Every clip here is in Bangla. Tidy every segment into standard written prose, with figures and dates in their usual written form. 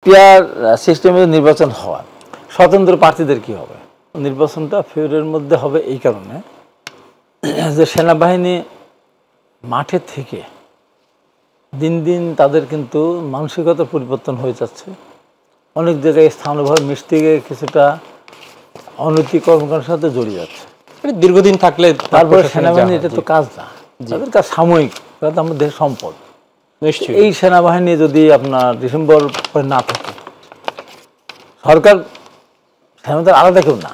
পিয়ার সিস্টেমে নির্বাচন হওয়ার স্বতন্ত্র প্রার্থীদের কি হবে? নির্বাচনটা ফেব্রুয়ারির মধ্যে হবে এই কারণে যে সেনাবাহিনী মাঠে থেকে দিন দিন তাদের কিন্তু মানসিকতা পরিবর্তন হয়ে যাচ্ছে। অনেক জায়গায় স্থানীয়ভাবে মিশতে গিয়ে কিছুটা অনৈতিক কর্মকাণ্ডের সাথে জড়িয়ে যাচ্ছে। দীর্ঘদিন থাকলে তারপরে সেনাবাহিনী এটা তো কাজ না, তাদের কাজ সাময়িক, তারা তো আমাদের দেশের সম্পদ। নিশ্চয়ই এই সেনাবাহিনী যদি আপনার ডিসেম্বর পরে না থাকে, সরকার সেনাবাহিনী আলাদা কেউ না,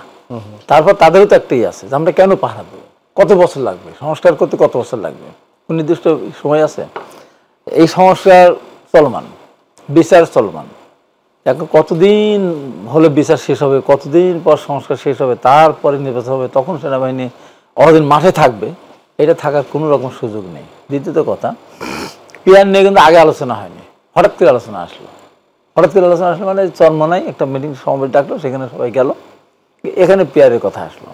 তারপর তাদেরও তো একটাই আছে যে আমরা কেন পাহারা দেবো, কত বছর লাগবে সংস্কার করতে, কত বছর লাগবে, কোন নির্দিষ্ট সময় আছে? এই সংস্কার চলমান, বিচার চলমান, এখন কতদিন হলে বিচার শেষ হবে, কতদিন পর সংস্কার শেষ হবে, তারপরে নির্বাচন হবে, তখন সেনাবাহিনী অনেকদিন মাঠে থাকবে, এটা থাকার কোনো রকম সুযোগ নেই। দ্বিতীয়ত কথা, পিয়ার নিয়ে কিন্তু আগে আলোচনা হয়নি, হঠাৎ করে আলোচনা আসলো। হঠাৎ করে আলোচনা আসলো মানে চরমনায় একটা মিটিং সমাবেশ ডাকলো, সেখানে সবাই গেল, এখানে পিয়ারের কথা আসলো,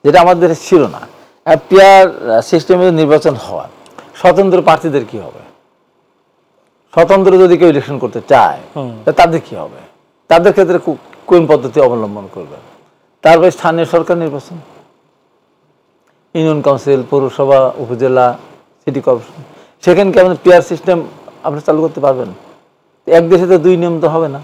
যেটা আমাদের দেশে ছিল না। আর পিয়ার সিস্টেমে নির্বাচন হওয়ার স্বতন্ত্র প্রার্থীদের কি হবে? স্বতন্ত্র যদি কেউ ইলেকশন করতে চায় তাদের কি হবে? তাদের ক্ষেত্রে কোন পদ্ধতি অবলম্বন করবে? তারপরে স্থানীয় সরকার নির্বাচন, ইউনিয়ন কাউন্সিল, পৌরসভা, উপজেলা, সিটি কর্পোরেশন, সেখানে কি আপনি পিয়ার সিস্টেম আপনি চালু করতে পারবেন? এক দেশে তো দুই নিয়ম তো হবে না।